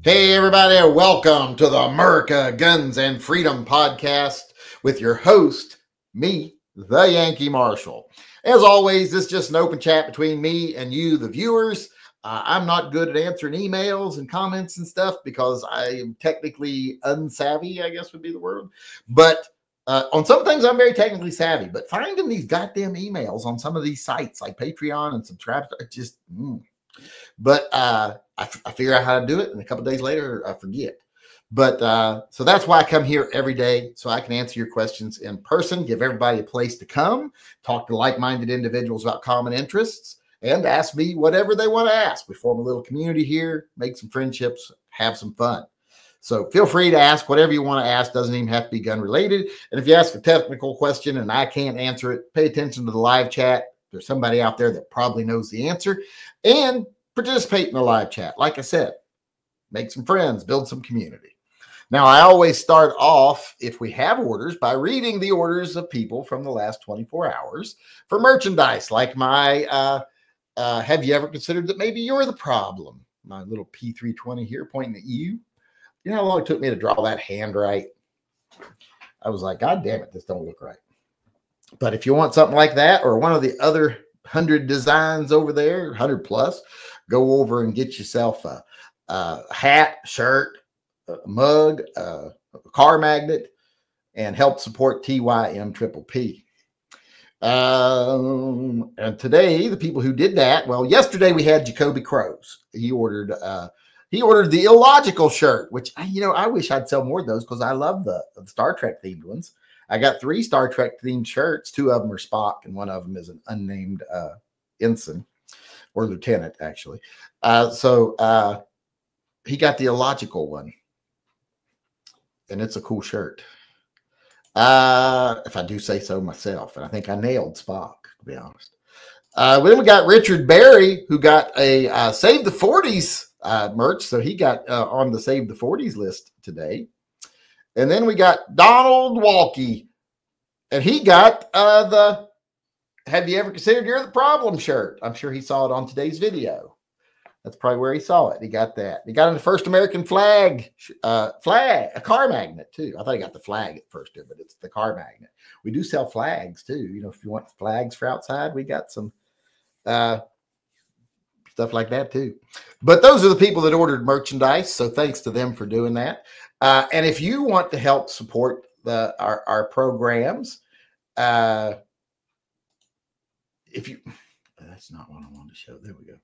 Hey, everybody, welcome to the America Guns and Freedom podcast with your host, me, the Yankee Marshal. As always, this is just an open chat between me and you, the viewers. I'm not good at answering emails and comments and stuff because I am technically unsavvy, I guess would be the word. But on some things, I'm very technically savvy. But finding these goddamn emails on some of these sites like Patreon and Subscribe, just... But I figure out how to do it, and a couple of days later, I forget. But so that's why I come here every day, so I can answer your questions in person, give everybody a place to come, talk to like-minded individuals about common interests, and ask me whatever they want to ask. We form a little community here, make some friendships, have some fun. So feel free to ask whatever you want to ask. Doesn't even have to be gun-related. And if you ask a technical question and I can't answer it, pay attention to the live chat. There's somebody out there that probably knows the answer. And participate in the live chat. Like I said, make some friends, build some community. Now, I always start off, if we have orders, by reading the orders of people from the last 24 hours for merchandise, like my, have you ever considered that maybe you're the problem? My little P320 here pointing at you. You know how long it took me to draw that hand right? I was like, God damn it, this don't look right. But if you want something like that or one of the other 100 designs over there, 100 plus, go over and get yourself a hat, shirt, a mug, a car magnet, and help support TYMP. And today, the people who did that, well, yesterday we had Jacoby Crows. He ordered the illogical shirt, which I wish I'd sell more of those because I love the Star Trek themed ones. I got 3 Star Trek themed shirts. 2 of them are Spock, and 1 of them is an unnamed ensign or lieutenant, actually. So he got the illogical one, and it's a cool shirt. If I do say so myself, and I think I nailed Spock, to be honest. Then we got Richard Berry, who got a Save the 40s merch, so he got on the Save the 40s list today. And then we got Donald Walkie, and he got the Have You Ever Considered You're the Problem shirt. I'm sure he saw it on today's video. That's probably where he saw it. He got that. He got the First American flag, a car magnet, too. I thought he got the flag at first, but it's the car magnet. We do sell flags, too. If you want flags for outside, we got some stuff like that, too. But those are the people that ordered merchandise, so thanks to them for doing that. And if you want to help support our programs, that's not what I wanted to show. There we go.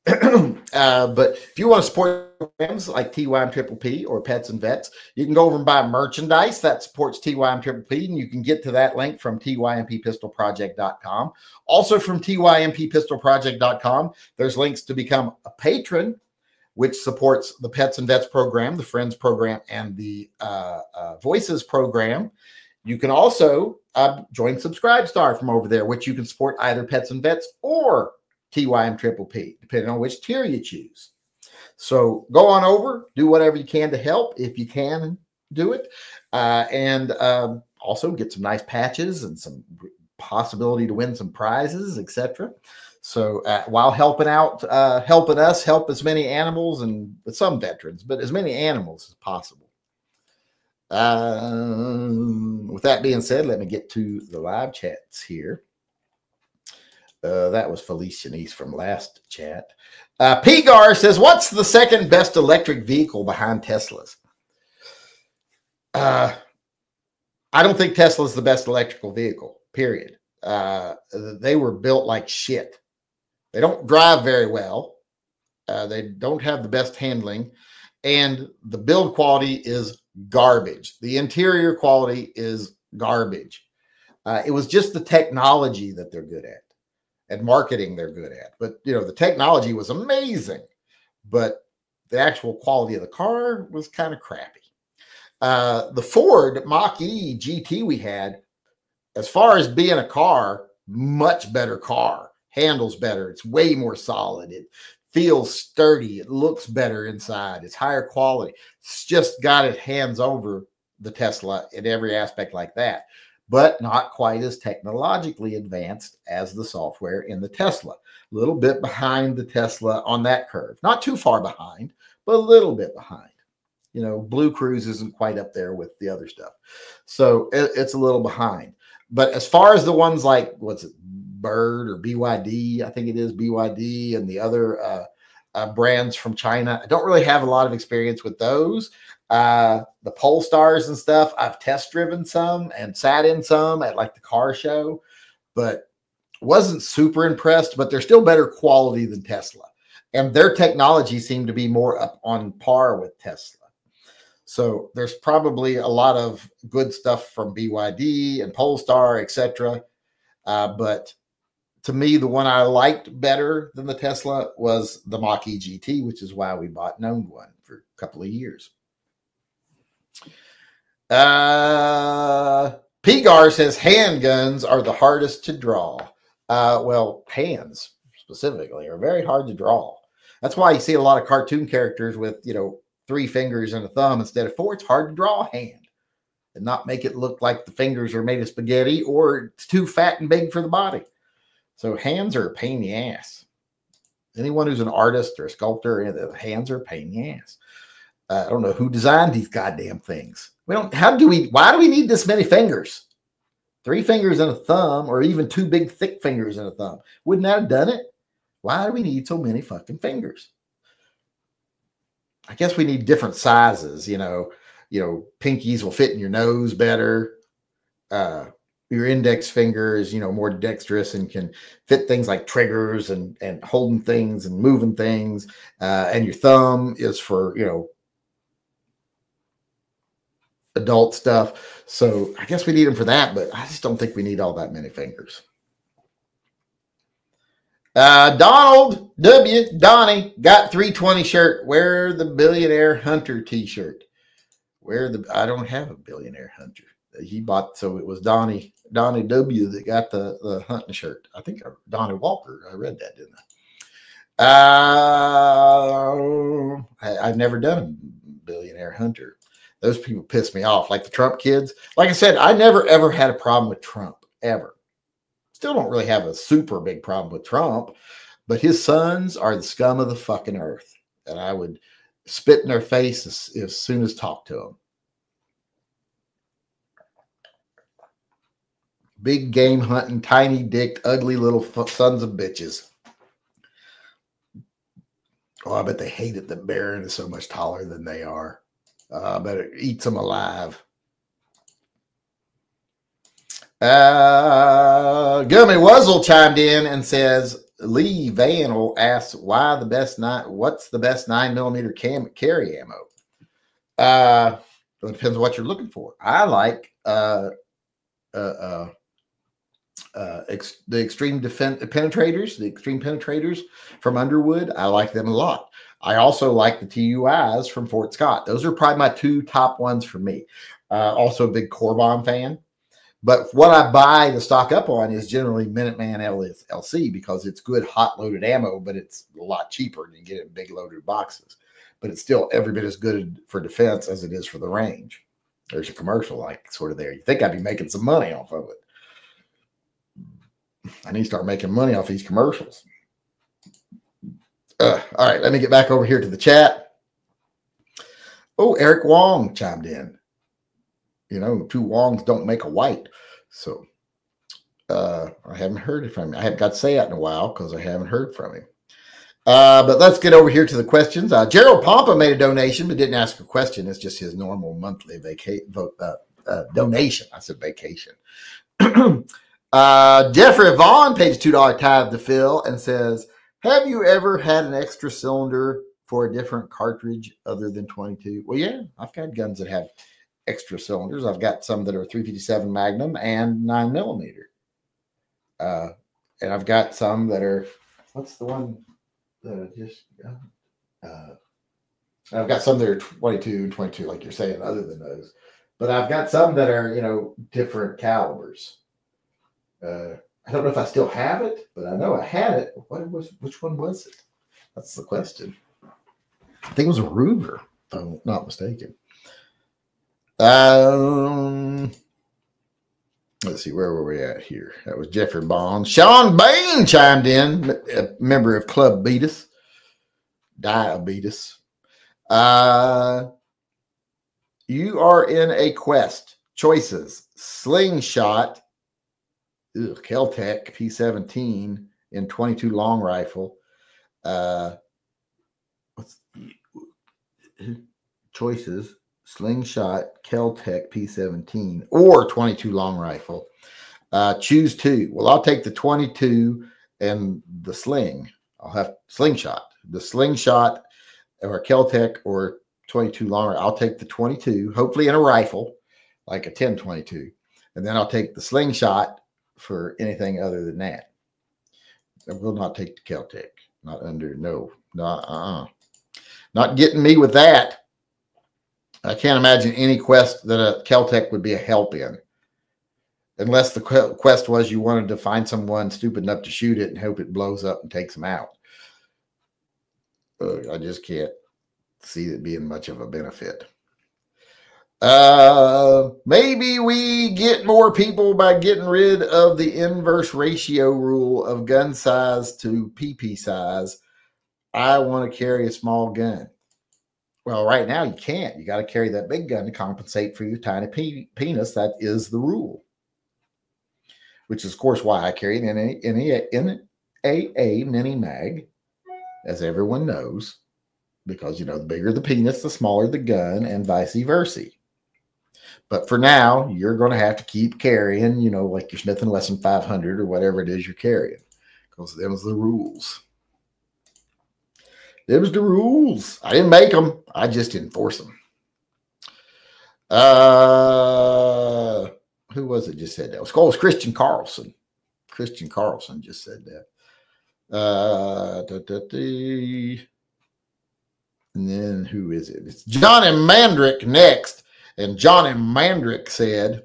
But if you want to support programs like TYMP or Pets and Vets, you can go over and buy merchandise that supports TYMP, and you can get to that link from TYMPpistolproject.com. Also from TYMPpistolproject.com, there's links to become a patron, which supports the Pets and Vets program, the Friends program, and the Voices program. You can also join Subscribe Star from over there, which you can support either Pets and Vets or TYMP, depending on which tier you choose. So go on over, do whatever you can to help if you can do it, and also get some nice patches and some possibility to win some prizes, etc. So while helping out, helping us help as many animals and some veterans, but as many animals as possible. With that being said, let me get to the live chats here. That was Felicia Nice from last chat. Pigar says, what's the second best electric vehicle behind Tesla's? I don't think Tesla's the best electrical vehicle, period. They were built like shit. They don't drive very well. They don't have the best handling. And the build quality is garbage. The interior quality is garbage. It was just the technology that they're good at. And marketing they're good at. But, the technology was amazing. But the actual quality of the car was kind of crappy. The Ford Mach-E GT we had, as far as being a car, much better car. Handles better. It's way more solid. It feels sturdy. It looks better inside. It's higher quality. It's just got its hands over the Tesla in every aspect like that, but not quite as technologically advanced as the software in the Tesla. A little bit behind the Tesla on that curve. Not too far behind, but a little bit behind. You know, Blue Cruise isn't quite up there with the other stuff. So it's a little behind. But as far as the ones like, what's it, Bird or BYD, I think it is BYD, and the other brands from China, I don't really have a lot of experience with those. The Polestars and stuff, I've test driven some and sat in some at like the car show, but wasn't super impressed, but they're still better quality than Tesla. And their technology seemed to be more up on par with Tesla. So there's probably a lot of good stuff from BYD and Polestar, etc. But to me, the one I liked better than the Tesla was the Mach-E GT, which is why we bought and owned one for a couple of years. Pigar says handguns are the hardest to draw. Well, hands specifically are very hard to draw. That's why you see a lot of cartoon characters with, you know, 3 fingers and a thumb instead of 4. It's hard to draw a hand and not make it look like the fingers are made of spaghetti or it's too fat and big for the body. So hands are a pain in the ass. Anyone who's an artist or a sculptor, the hands are a pain in the ass. I don't know who designed these goddamn things. Why do we need this many fingers? 3 fingers and a thumb, or even 2 big thick fingers and a thumb. Wouldn't that have done it? Why do we need so many fucking fingers? I guess we need different sizes, you know, pinkies will fit in your nose better. Your index finger is, you know, more dexterous and can fit things like triggers and holding things and moving things. And your thumb is for, you know, adult stuff. So I guess we need them for that, but I just don't think we need all that many fingers. Donald W. Donnie got 320 shirt. Wear the Billionaire Hunter t-shirt. I don't have a Billionaire Hunter. He bought, so it was Donnie W. that got the hunting shirt. I think Donnie Walker. I read that, didn't I? I've never done a Billionaire Hunter. Those people piss me off, like the Trump kids. Like I said, I never ever had a problem with Trump, ever. Still don't really have a super big problem with Trump, but his sons are the scum of the fucking earth. And I would spit in their face as soon as talk to them. Big game hunting, tiny dick, ugly little sons of bitches. Oh, I bet they hate it that Barron is so much taller than they are. I bet it eats them alive. Gummy Wuzzle chimed in and says, Lee Van asks what's the best 9mm carry ammo? It depends on what you're looking for. I like the extreme penetrators from Underwood. I like them a lot. I also like the TUIs from Fort Scott. Those are probably my 2 top ones for me. Also a big Core Bomb fan. But what I buy to stock up on is generally Minuteman LC because it's good hot loaded ammo, but it's a lot cheaper than you get it in big loaded boxes. But it's still every bit as good for defense as it is for the range. There's a commercial like sort of there. You think I'd be making some money off of it. I need to start making money off these commercials. All right, let me get back over here to the chat. Oh, Eric Wong chimed in. You know, 2 Wongs don't make a white. So I haven't heard from him. I haven't got to say that in a while because I haven't heard from him. But let's get over here to the questions. Gerald Pompa made a donation but didn't ask a question. It's just his normal monthly donation. I said vacation. Jeffrey Vaughn paid $2 tithe to Phil and says, have you ever had an extra cylinder for a different cartridge other than 22? Well, yeah, I've got guns that have extra cylinders. I've got some that are 357 Magnum and 9mm. And I've got some that are, what's the one that I just got? I've got some that are 22, like you're saying, other than those. But I've got some that are, you know, different calibers. I don't know if I still have it, but I know I had it. Which one was it? That's the question. I think it was a Ruger, if I'm not mistaken. Let's see, where were we at here? That was Jeffrey Bond. Sean Bain chimed in, a member of Club Beatus, Diabetes. You are in a quest. Choices: slingshot, Kel-Tec P17 in 22 long rifle. Choices: slingshot, Kel-Tec P17, or 22 long rifle. Choose two. Well, I'll take the 22 and the sling. I'll have slingshot. The slingshot or Kel-Tec or 22 long. I'll take the 22, hopefully in a rifle, like a 10-22. And then I'll take the slingshot for anything other than that. I will not take the Kel-Tec. Not getting me with that. I can't imagine any quest that a Kel-Tec would be a help in. Unless the quest was you wanted to find someone stupid enough to shoot it and hope it blows up and takes them out. I just can't see it being much of a benefit. Maybe we get more people by getting rid of the inverse ratio rule of gun size to PP size. I want to carry a small gun. Well, right now you can't. You got to carry that big gun to compensate for your tiny penis. That is the rule. Which is, of course, why I carry an NAA mini mag, as everyone knows, because, you know, the bigger the penis, the smaller the gun, and vice versa. But for now, you're going to have to keep carrying, you know, like your Smith & Wesson 500 or whatever it is you're carrying, because them's the rules. Them's the rules. I didn't make them. I just enforce them. Who was it just said that? It was Christian Carlson. Christian Carlson just said that. And then who is it? It's Johnny Mandrick next. And Johnny Mandrick said,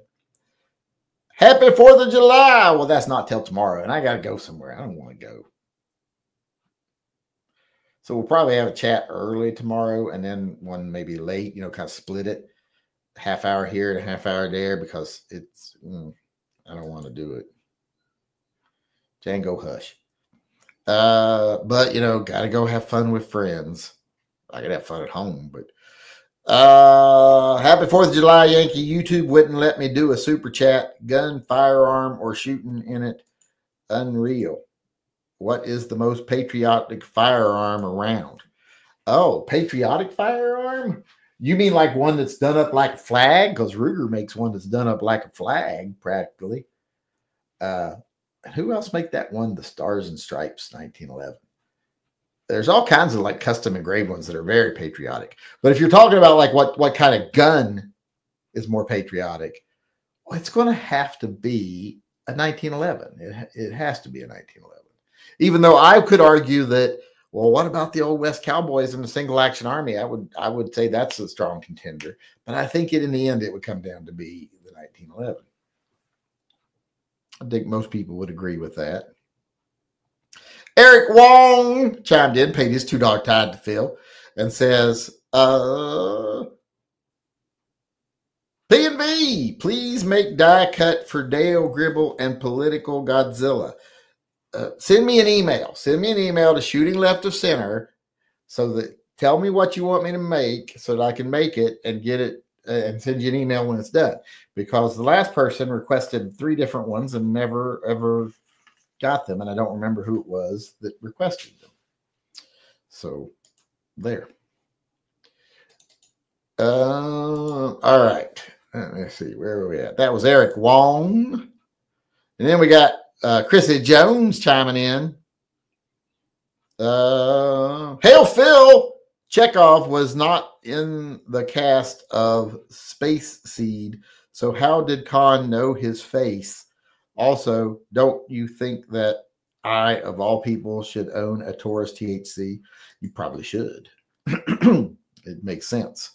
Happy 4th of July. Well, that's not till tomorrow. And I got to go somewhere. I don't want to go. So we'll probably have a chat early tomorrow and then one maybe late, you know, kind of split it. Half hour here and a half hour there, because it's, I don't want to do it. Django hush. But, you know, got to go have fun with friends. I could have fun at home, but happy 4th of July, Yankee. YouTube wouldn't let me do a super chat. Gun, firearm, or shooting in it. Unreal. What is the most patriotic firearm around? Oh, patriotic firearm? You mean like one that's done up like a flag? Because Ruger makes one that's done up like a flag, practically. Who else make that one? The Stars and Stripes 1911. There's all kinds of like custom engraved ones that are very patriotic. But if you're talking about like what kind of gun is more patriotic, well, it's going to have to be a 1911. It has to be a 1911. Even though I could argue that, well, what about the old West Cowboys and the Single Action Army? I would say that's a strong contender. But I think in the end, it would come down to be the 1911. I think most people would agree with that. Eric Wong chimed in, paid his $2 tithe to Phil, and says, P&V, please make die cut for Dale Gribble and Political Godzilla. Send me an email. Send me an email to Shooting Left of Center, so that tell me what you want me to make so that I can make it and get it and send you an email when it's done. Because the last person requested 3 different ones and never, ever got them. And I don't remember who it was that requested them. So there. All right. Let me see. Where are we at? That was Eric Wong. And then we got Chrissy Jones chiming in. Hail Phil! Chekhov was not in the cast of Space Seed, so how did Khan know his face? Also, don't you think that I, of all people, should own a Taurus THC? You probably should. It makes sense.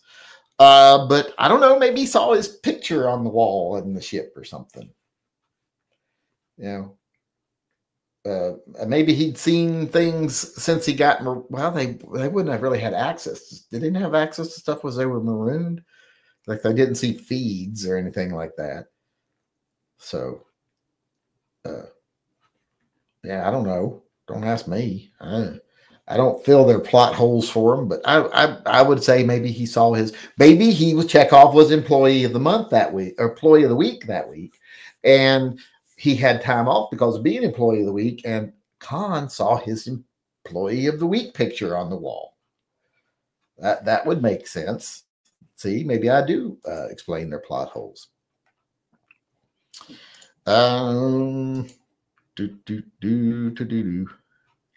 But I don't know, maybe he saw his picture on the wall in the ship or something. You know, maybe he'd seen things since he got, well, they wouldn't have really had access. They didn't have access to stuff as they were marooned. Like they didn't see feeds or anything like that. So, yeah, I don't know. Don't ask me. I don't fill their plot holes for him, but I would say maybe he saw maybe he was Chekhov was employee of the month that week, or employee of the week that week. And he had time off because of being employee of the week. And Khan saw his employee of the week picture on the wall. That would make sense. See, maybe I do explain their plot holes.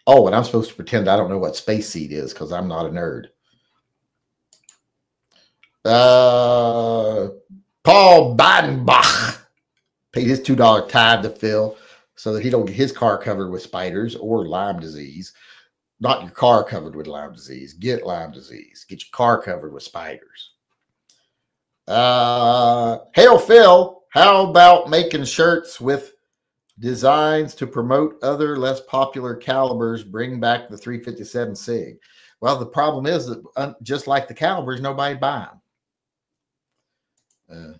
Oh, and I'm supposed to pretend I don't know what space seed is because I'm not a nerd. Paul Bidenbach paid his $2 tithe to Phil so that he don't get his car covered with spiders or Lyme disease. Not your car covered with Lyme disease. Get Lyme disease. Get your car covered with spiders. Hail Phil, how about making shirts with designs to promote other less popular calibers, bring back the 357 SIG? Well, the problem is that just like the calibers, nobody buy them.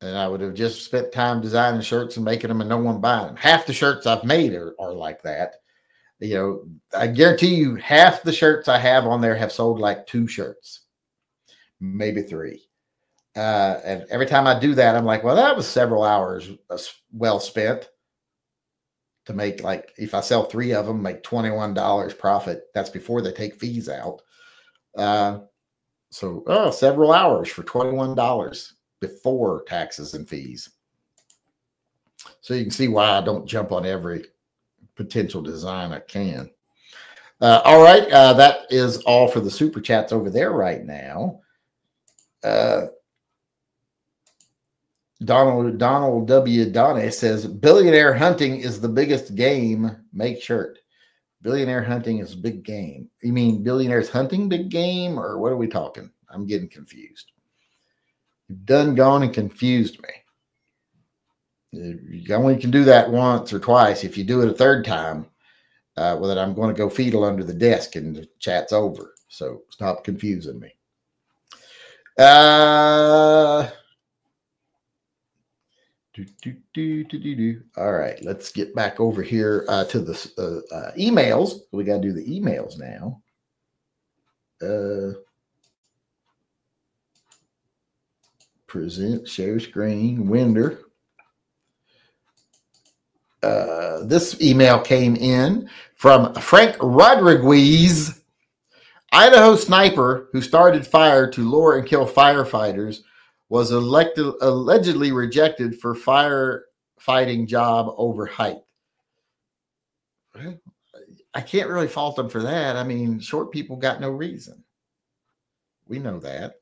And I would have just spent time designing shirts and making them and no one buying them. Half the shirts I've made are like that. You know, I guarantee you half the shirts I have on there have sold like 2 shirts, maybe 3. And every time I do that, I'm like, well, that was several hours well spent to make, like, if I sell 3 of them, make $21 profit. That's before they take fees out. So several hours for $21 before taxes and fees. So you can see why I don't jump on every potential design I can. All right. That is all for the super chats over there right now. Donald W. Donnie says, billionaire hunting is the biggest game. Make shirt. Billionaire hunting is a big game. You mean billionaires hunting big game, or what are we talking? I'm getting confused. You've done gone and confused me. You only can do that once or twice. If you do it a third time, well, then I'm going to go fetal under the desk and the chat's over. So stop confusing me. All right, let's get back over here to the emails. We got to do the emails now. Present, share screen, Winder. This email came in from Frank Rodriguez, Idaho sniper who started fire to lure and kill firefighters, was allegedly rejected for firefighting job over height. I can't really fault him for that. I mean, short people got no reason. We know that.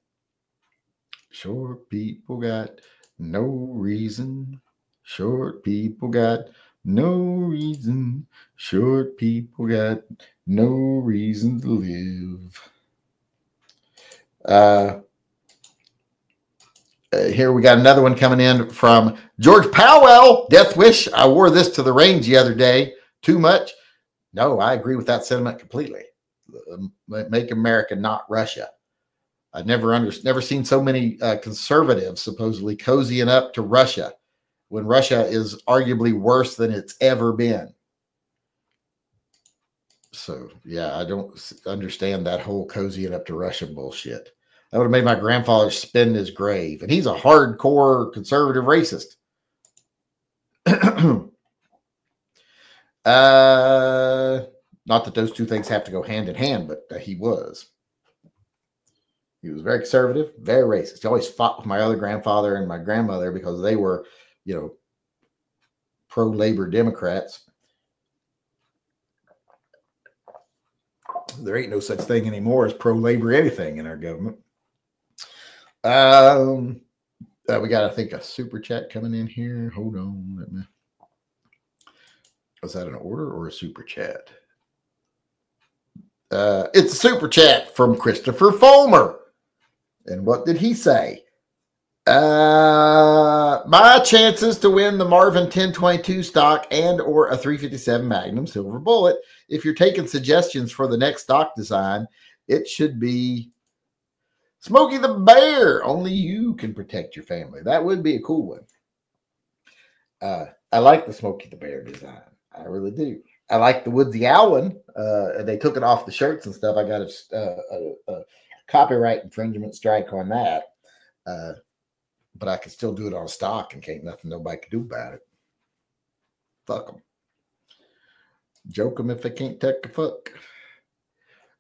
Short people got no reason. Short people got no reason. Short people got no reason to live. Here we got another one coming in from George Powell. Death wish. I wore this to the range the other day. Too much? No, I agree with that sentiment completely. Make America not Russia. I've never seen so many conservatives supposedly cozying up to Russia when Russia is arguably worse than it's ever been. So, yeah, I don't understand that whole cozying up to Russia bullshit. That would have made my grandfather spin his grave. And he's a hardcore conservative racist. Not that those two things have to go hand in hand, but he was. He was very conservative, very racist. He always fought with my other grandfather and my grandmother because they were, you know, pro-labor Democrats. There ain't no such thing anymore as pro-labor anything in our government. We got, I think, a super chat coming in here. Hold on. Was that an order or a super chat? It's a super chat from Christopher Fulmer. And what did he say? My chances to win the Marvin 1022 stock and or a 357 Magnum Silver Bullet. If you're taking suggestions for the next stock design, it should be Smokey the Bear. Only you can protect your family. That would be a cool one. I like the Smokey the Bear design. I really do. I like the Woodsy Allen. They took it off the shirts and stuff. I got a copyright infringement strike on that. But I can still do it on stock and can't nothing nobody can do about it. Fuck them. Joke them if they can't take a fuck.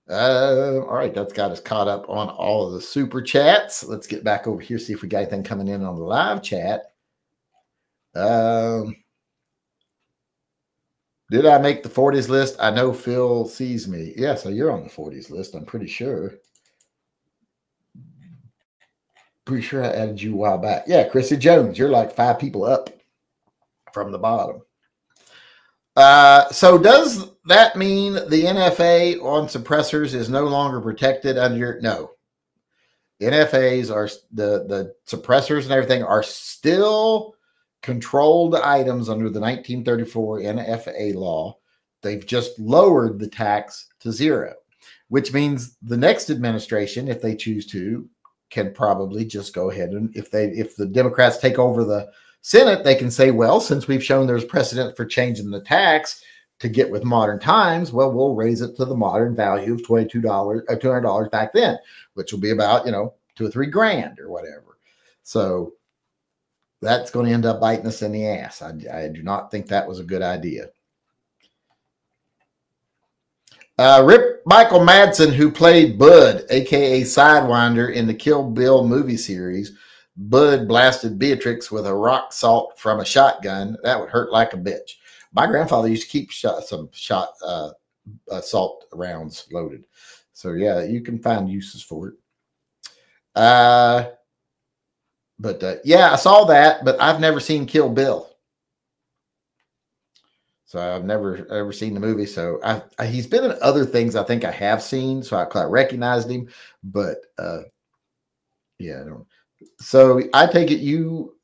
All right, that's got us caught up on all of the super chats. Let's get back over here, see if we got anything coming in on the live chat. Did I make the 40s list? I know Phil sees me. Yeah, so you're on the 40s list, I'm pretty sure. Pretty sure I added you a while back. Yeah, Chrissy Jones, you're like 5 people up from the bottom. So does that mean the NFA on suppressors is no longer protected under? No. NFAs are the suppressors and everything are still controlled items under the 1934 NFA law. They've just lowered the tax to 0, which means the next administration, if they choose to, can probably just go ahead and if the Democrats take over the Senate, they can say, well, since we've shown there's precedent for changing the tax to get with modern times, well, we'll raise it to the modern value of $22 or $200 back then, which will be about, $2 or $3 grand or whatever. So that's going to end up biting us in the ass. I do not think that was a good idea. Rip Michael Madsen, who played Bud, a.k.a. Sidewinder, in the Kill Bill movie series. Bud blasted Beatrix with a rock salt from a shotgun. That would hurt like a bitch. My grandfather used to keep some salt rounds loaded. So, yeah, you can find uses for it. Yeah, I saw that, but I've never seen Kill Bill. So I've never ever seen the movie. So he's been in other things I think I have seen, so I recognized him. But yeah, I don't. So I take it you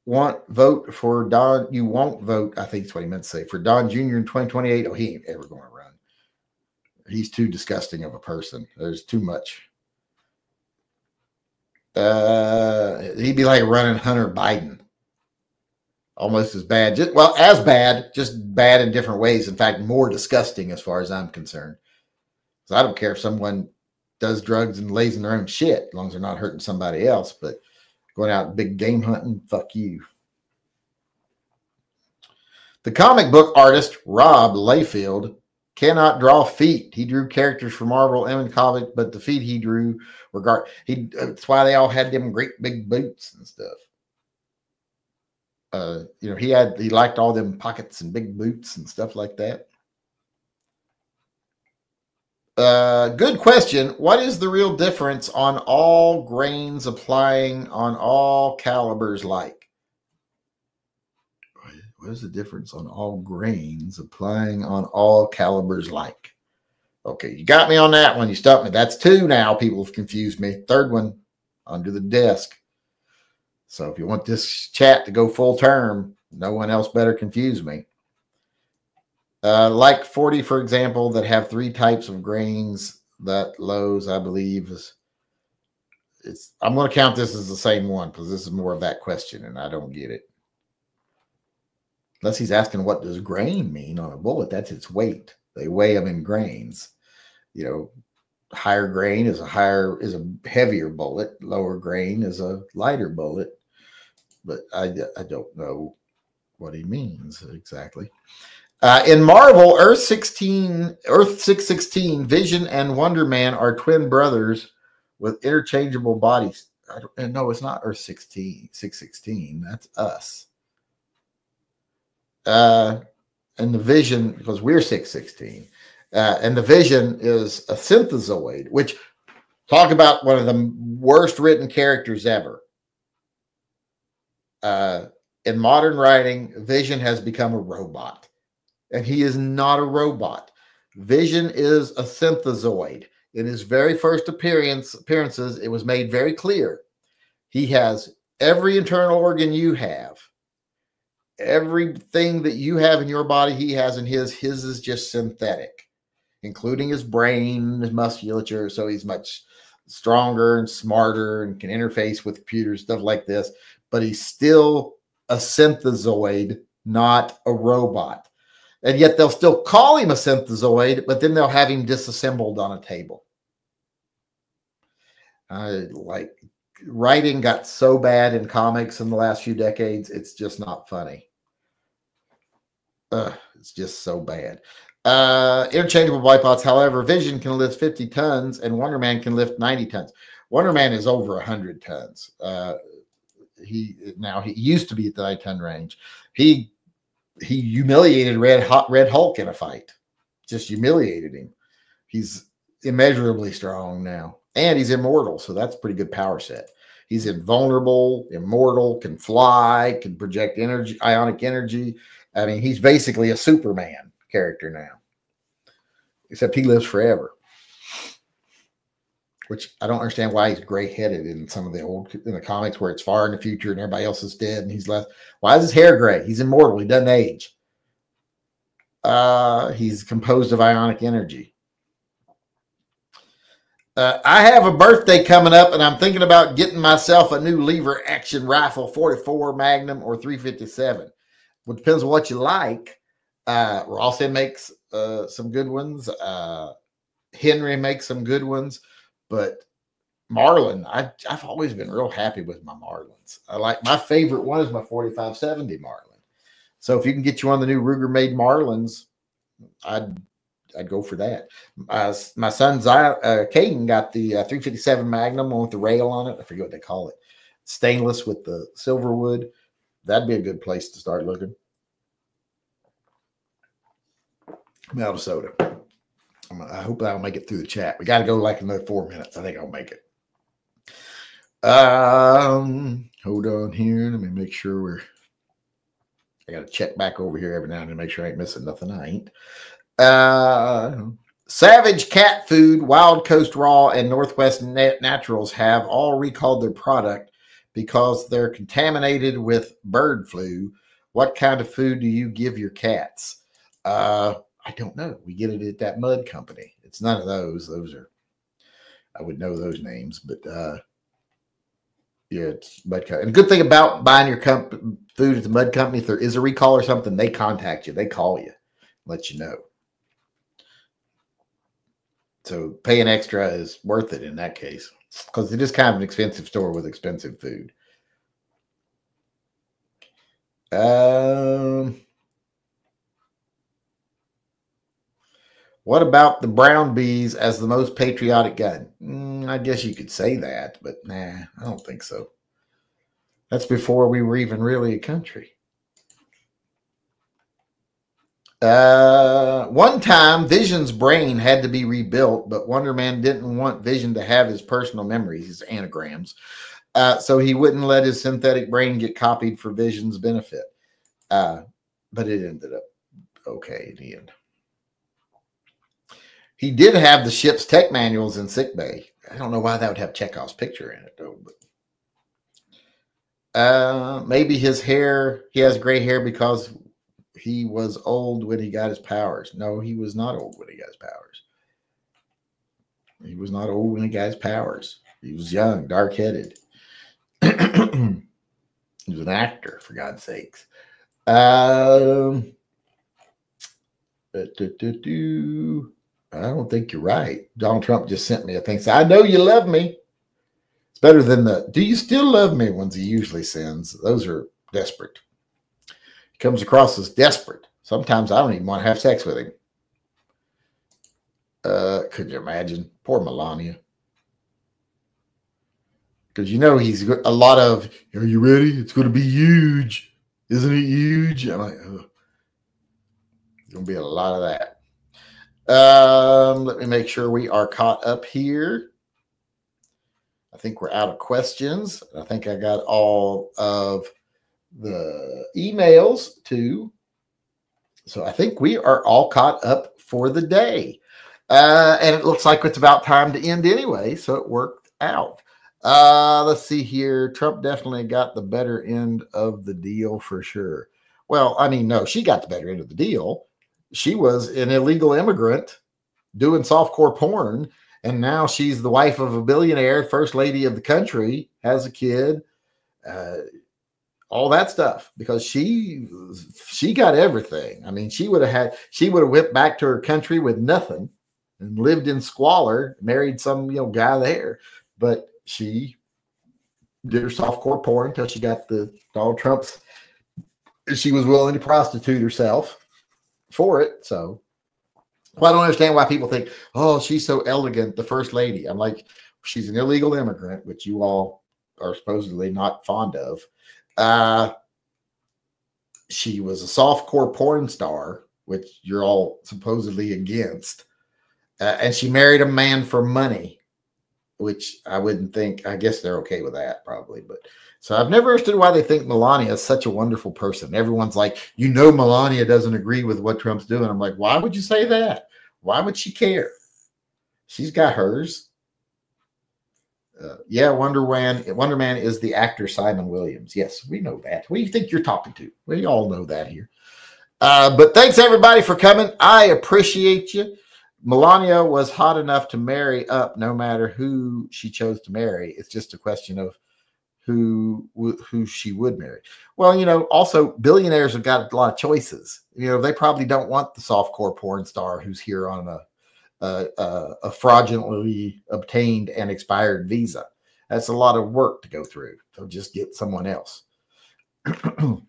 won't vote for Don. You won't vote. I think that's what he meant to say for Don Jr. in 2028. Oh, he ain't ever going to run. He's too disgusting of a person. There's too much. He'd be like running Hunter Biden. Almost as bad, as bad, just bad in different ways. In fact, more disgusting as far as I'm concerned. So I don't care if someone does drugs and lays in their own shit, as long as they're not hurting somebody else. But going out big game hunting, fuck you. The comic book artist Rob Liefeld cannot draw feet. He drew characters for Marvel and comic, but the feet he drew that's why they all had them great big boots and stuff. He liked all them pockets and big boots and stuff like that. Good question. What is the real difference on all grains applying on all calibers like? What is the difference on all grains applying on all calibers like? Okay, you got me on that one. You stumped me. That's 2 now. People have confused me. 3rd one under the desk. So if you want this chat to go full term, no one else better confuse me. Like 40, for example, that have 3 types of grains. That Lowe's, I believe, I'm going to count this as the same one because this is more of that question, and I don't get it. Unless he's asking what does grain mean on a bullet. That's its weight. They weigh them in grains. Higher grain is a heavier bullet. Lower grain is a lighter bullet. But I don't know what he means exactly. In Marvel, Earth 616, Vision and Wonder Man are twin brothers with interchangeable bodies. No, it's not Earth 616. That's us. And the Vision, because we're 616. And the Vision is a synthezoid, which talk about one of the worst written characters ever. In modern writing, Vision has become a robot, and he is not a robot. Vision is a synthezoid. In his very first appearances, it was made very clear. He has every internal organ you have. Everything that you have in your body, he has in his. His is just synthetic, including his brain, his musculature. So he's much stronger and smarter and can interface with computers, stuff like this. But he's still a synthezoid, not a robot. And yet they'll still call him a synthezoid, but then they'll have him disassembled on a table. Like, writing got so bad in comics in the last few decades, it's just not funny. It's just so bad. Interchangeable bipods, however, Vision can lift 50 tons and Wonder Man can lift 90 tons. Wonder Man is over 100 tons. He used to be at the 9-ton range. He humiliated Red Hulk in a fight. Just humiliated him. He's immeasurably strong now. And he's immortal, so that's a pretty good power set. He's invulnerable, immortal, can fly, can project energy, ionic energy. I mean, he's basically a Superman character now. Except he lives forever. Which I don't understand why he's gray-headed in some of the comics where it's far in the future and everybody else is dead and he's left. Why is his hair gray? He's immortal. He doesn't age. He's composed of ionic energy. I have a birthday coming up, and I'm thinking about getting myself a new lever action rifle, 44 Magnum or 357. Well, it depends on what you like. Rawson makes some good ones. Henry makes some good ones. But Marlin, I've always been real happy with my Marlins. My favorite one is my 4570 Marlin. So if you can get you one of the new Ruger-made Marlins, I'd go for that. My son Caden got the 357 Magnum one with the rail on it. I forget what they call it. Stainless with the silver wood. That'd be a good place to start looking. I'm out of soda. I hope I'll make it through the chat. We got to go like another 4 minutes. I think I'll make it. Hold on here. Let me make sure I got to check back over here every now and then to make sure I ain't missing nothing. I ain't. Savage Cat Food, Wild Coast Raw, and Northwest Naturals have all recalled their product because they're contaminated with bird flu. What kind of food do you give your cats? I don't know. We get it at that mud company. It's none of those. Those are, I would know those names, but yeah, it's mud company. And the good thing about buying your food at the mud company, if there is a recall or something, they contact you. They call you, let you know. So paying extra is worth it in that case because it is kind of an expensive store with expensive food. What about the Brown Bees as the most patriotic gun? I guess you could say that, but nah, I don't think so. That's before we were even really a country. One time, Vision's brain had to be rebuilt, but Wonder Man didn't want Vision to have his personal memories, his anagrams, so he wouldn't let his synthetic brain get copied for Vision's benefit. But it ended up okay in the end. He did have the ship's tech manuals in sickbay. I don't know why that would have Chekhov's picture in it, though. But maybe his hair, he has gray hair because he was old when he got his powers. No, he was not old when he got his powers. He was not old when he got his powers. He was young, dark-headed. He was an actor, for God's sakes. I don't think you're right. Donald Trump just sent me a thing. So I know you love me. It's better than the "do you still love me" ones he usually sends. Those are desperate. He comes across as desperate. Sometimes I don't even want to have sex with him. Could you imagine? Poor Melania. Because you know he's a lot of, are you ready? It's going to be huge. Isn't it huge? I'm like, oh. There's going to be a lot of that. Let me make sure we are caught up here. I think we're out of questions. I think I got all of the emails too. So I think we are all caught up for the day. And it looks like it's about time to end anyway. So it worked out. Let's see here. Trump definitely got the better end of the deal for sure. Well, I mean, no, she got the better end of the deal. She was an illegal immigrant doing softcore porn, and now she's the wife of a billionaire, first lady of the country, has a kid. all that stuff, because she got everything. I mean, she would have went back to her country with nothing and lived in squalor, married some guy there, but she did her softcore porn until she got the Donald Trump's. She was willing to prostitute herself for it. So, well, I don't understand why people think, oh, she's so elegant, the first lady. I'm like, she's an illegal immigrant, which you all are supposedly not fond of. She was a softcore porn star, which you're all supposedly against. And she married a man for money, which I wouldn't think. I guess they're okay with that probably. But so I've never understood why they think Melania is such a wonderful person. Everyone's like, Melania doesn't agree with what Trump's doing. I'm like, why would you say that? Why would she care? She's got hers. Yeah, Wonder Man is the actor Simon Williams. Yes, we know that. Who do you think you're talking to? We all know that here. But thanks everybody for coming. I appreciate you. Melania was hot enough to marry up no matter who she chose to marry. It's just a question of who she would marry. Well, also billionaires have got a lot of choices. They probably don't want the softcore porn star who's here on a fraudulently obtained and expired visa. That's a lot of work to go through. They'll just get someone else. And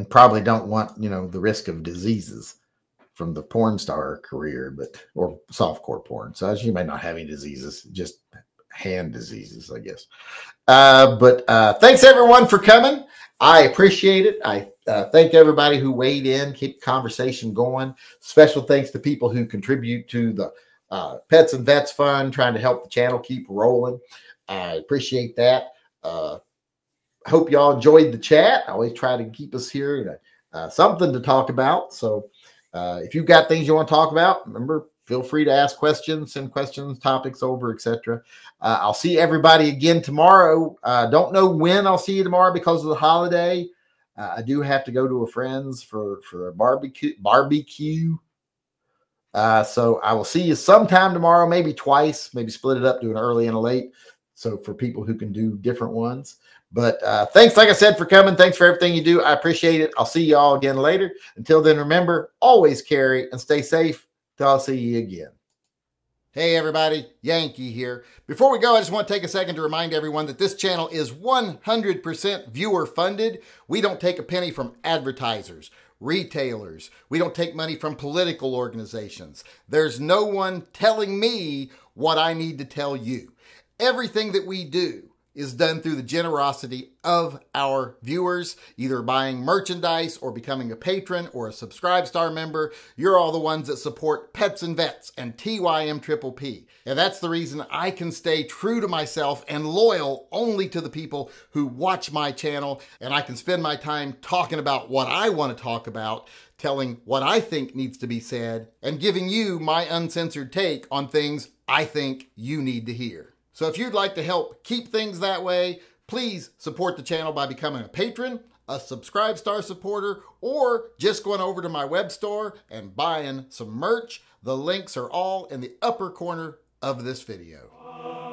probably don't want, the risk of diseases from the porn star career, or softcore porn. So she may not have any diseases, just hand diseases, I guess. But thanks everyone for coming. I appreciate it. I thank everybody who weighed in, keep the conversation going. Special thanks to people who contribute to the Pets and Vets Fund, trying to help the channel keep rolling. I appreciate that. Hope y'all enjoyed the chat. I always try to keep us here, something to talk about. So if you've got things you want to talk about, remember, feel free to ask questions, send questions, topics over, etc. I'll see everybody again tomorrow. Don't know when I'll see you tomorrow because of the holiday. I do have to go to a friend's for a barbecue. So I will see you sometime tomorrow, maybe twice, maybe split it up, do an early and a late. So for people who can do different ones. But thanks, like I said, for coming. Thanks for everything you do. I appreciate it. I'll see you all again later. Until then, remember, always carry and stay safe. Till I'll see you again. Hey everybody, Yankee here. Before we go, I just want to take a second to remind everyone that this channel is 100% viewer funded. We don't take a penny from advertisers, retailers. We don't take money from political organizations. There's no one telling me what I need to tell you. Everything that we do is done through the generosity of our viewers, either buying merchandise or becoming a patron or a Subscribe Star member. You're all the ones that support Pets and Vets and TYMP. And that's the reason I can stay true to myself and loyal only to the people who watch my channel. And I can spend my time talking about what I want to talk about, telling what I think needs to be said, and giving you my uncensored take on things I think you need to hear. So if you'd like to help keep things that way, please support the channel by becoming a patron, a Subscribe Star supporter, or just going over to my web store and buying some merch. The links are all in the upper corner of this video.